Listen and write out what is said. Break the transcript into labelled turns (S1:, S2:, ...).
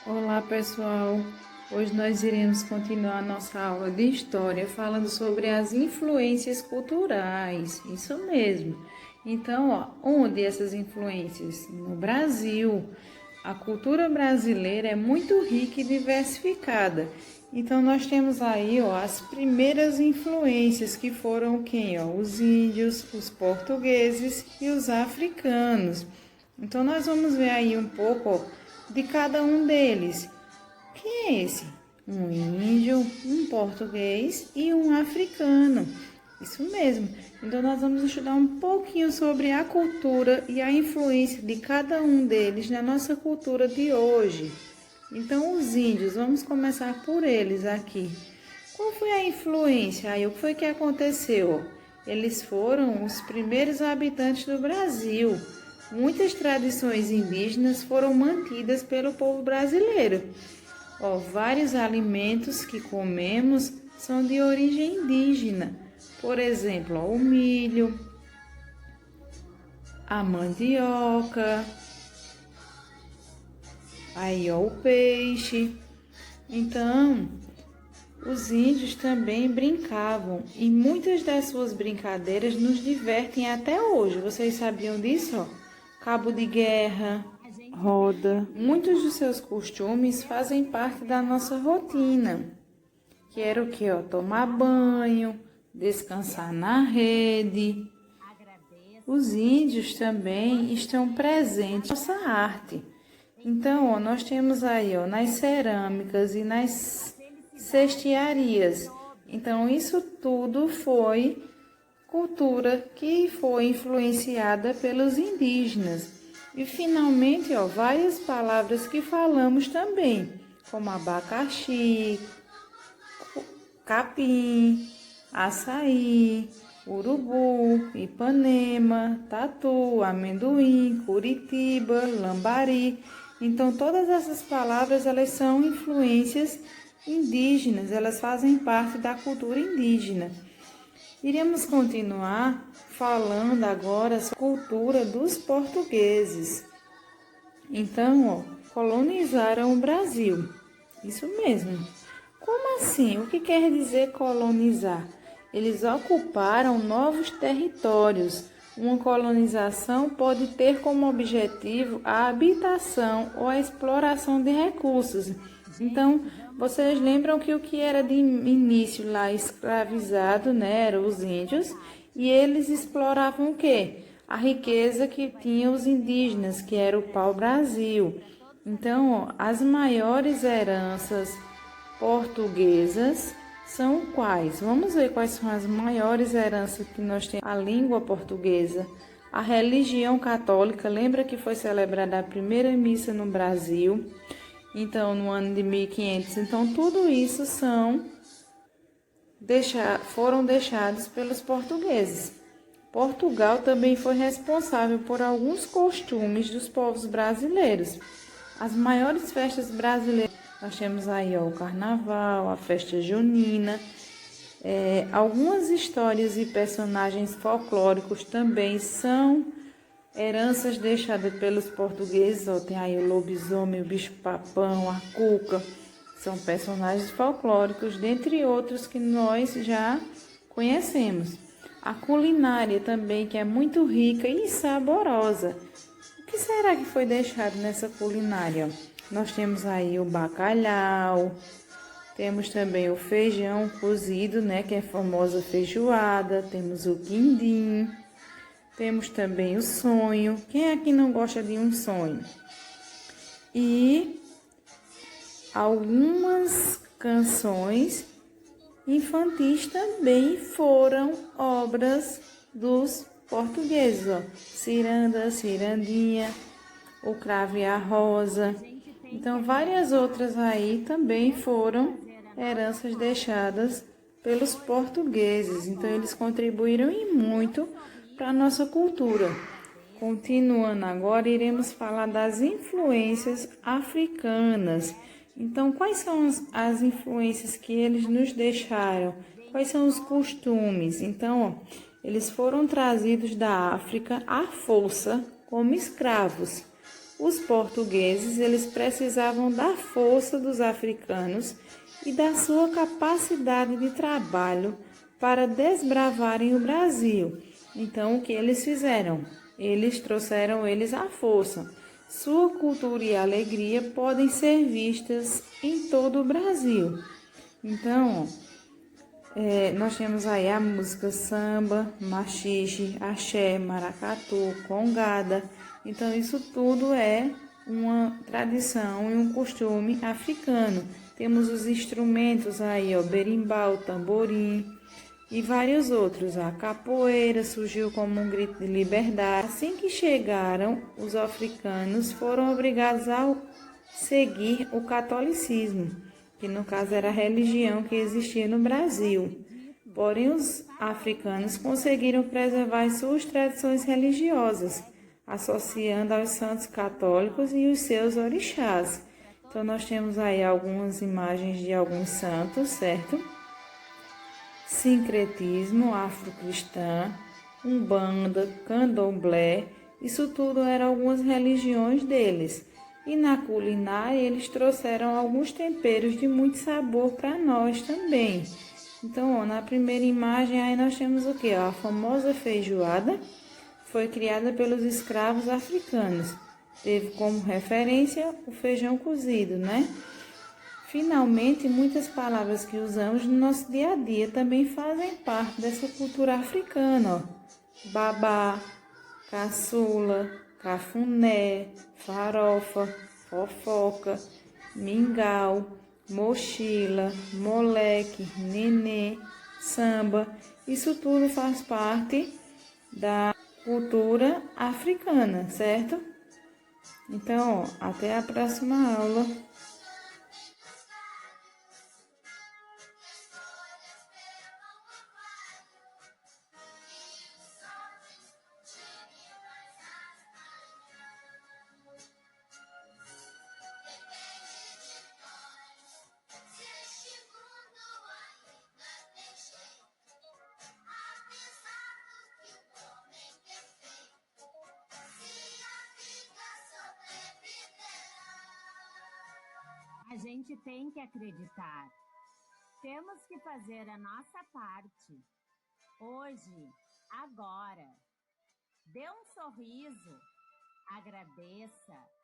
S1: Olá pessoal, hoje nós iremos continuar nossa aula de História falando sobre as influências culturais, isso mesmo. Então, onde essas influências? No Brasil. A cultura brasileira é muito rica e diversificada. Então, nós temos aí as primeiras influências que foram quem? Os índios, os portugueses e os africanos. Então, nós vamos ver aí um pouco de cada um deles. Quem é esse? Um índio, um português e um africano. Isso mesmo. Então, nós vamos estudar um pouquinho sobre a cultura e a influência de cada um deles na nossa cultura de hoje. Então, os índios, vamos começar por eles aqui. Qual foi a influência? Aí, o que foi que aconteceu? Eles foram os primeiros habitantes do Brasil. Muitas tradições indígenas foram mantidas pelo povo brasileiro. Vários alimentos que comemos são de origem indígena. Por exemplo, o milho, a mandioca, aí o peixe. Então, os índios também brincavam e muitas das suas brincadeiras nos divertem até hoje. Vocês sabiam disso? Cabo de guerra, roda. Muitos dos seus costumes fazem parte da nossa rotina, que era o que? Tomar banho, descansar na rede. Os índios também estão presentes na nossa arte. Então, nós temos aí nas cerâmicas e nas cestiarias. Então, isso tudo foi cultura que foi influenciada pelos indígenas. E finalmente, várias palavras que falamos também, como abacaxi, capim, açaí, urubu, Ipanema, tatu, amendoim, Curitiba, lambari. Então, todas essas palavras, elas são influências indígenas, elas fazem parte da cultura indígena. Iremos continuar falando agora sobre a cultura dos portugueses. Então, colonizaram o Brasil. Isso mesmo. Como assim? O que quer dizer colonizar? Eles ocuparam novos territórios. Uma colonização pode ter como objetivo a habitação ou a exploração de recursos. Então, vocês lembram que o que era de início lá escravizado, né, eram os índios, e eles exploravam o quê? A riqueza que tinham os indígenas, que era o pau-brasil. Então, as maiores heranças portuguesas são quais? Vamos ver quais são as maiores heranças que nós temos. A língua portuguesa, a religião católica, lembra que foi celebrada a primeira missa no Brasil? Então, no ano de 1500. Então, tudo isso foram deixados pelos portugueses. Portugal também foi responsável por alguns costumes dos povos brasileiros. As maiores festas brasileiras, nós temos aí o carnaval, a festa junina. Algumas histórias e personagens folclóricos também são heranças deixadas pelos portugueses. Tem aí o lobisomem, o bicho-papão, a cuca. São personagens folclóricos, dentre outros que nós já conhecemos. A culinária também, que é muito rica e saborosa. O que será que foi deixado nessa culinária? Nós temos aí o bacalhau, temos também o feijão cozido, né, que é a famosa feijoada, temos o quindim. Temos também o sonho. Quem aqui não gosta de um sonho? E algumas canções infantis também foram obras dos portugueses. Ciranda, cirandinha, o cravo e a rosa. Então, várias outras aí também foram heranças deixadas pelos portugueses. Então, eles contribuíram e muito para a nossa cultura. Continuando agora, iremos falar das influências africanas. Então, quais são as influências que eles nos deixaram? Quais são os costumes? Então, eles foram trazidos da África à força como escravos. os portugueses eles precisavam da força dos africanos e da sua capacidade de trabalho para desbravarem o Brasil. Então, o que eles fizeram? Eles trouxeram eles à força. Sua cultura e alegria podem ser vistas em todo o Brasil. Então, nós temos aí a música samba, maxixe, axé, maracatu, congada. Então, isso tudo é uma tradição e um costume africano. Temos os instrumentos aí, ó, berimbau, tamborim e vários outros. A capoeira surgiu como um grito de liberdade. Assim que chegaram, os africanos foram obrigados a seguir o catolicismo, que no caso era a religião que existia no Brasil. Porém, os africanos conseguiram preservar suas tradições religiosas, associando aos santos católicos e os seus orixás. Então, nós temos aí algumas imagens de alguns santos, certo? Sincretismo afro-cristã, umbanda, candomblé, isso tudo eram algumas religiões deles. E na culinária eles trouxeram alguns temperos de muito sabor para nós também. Então, ó, na primeira imagem aí nós temos o que? A famosa feijoada foi criada pelos escravos africanos. Teve como referência o feijão cozido, né? Finalmente, muitas palavras que usamos no nosso dia a dia também fazem parte dessa cultura africana. Ó. Babá, caçula, cafuné, farofa, fofoca, mingau, mochila, moleque, nenê, samba. Isso tudo faz parte da cultura africana, certo? Então, ó, até a próxima aula.
S2: A gente tem que acreditar. Temos que fazer a nossa parte. Hoje, agora. Dê um sorriso. Agradeça.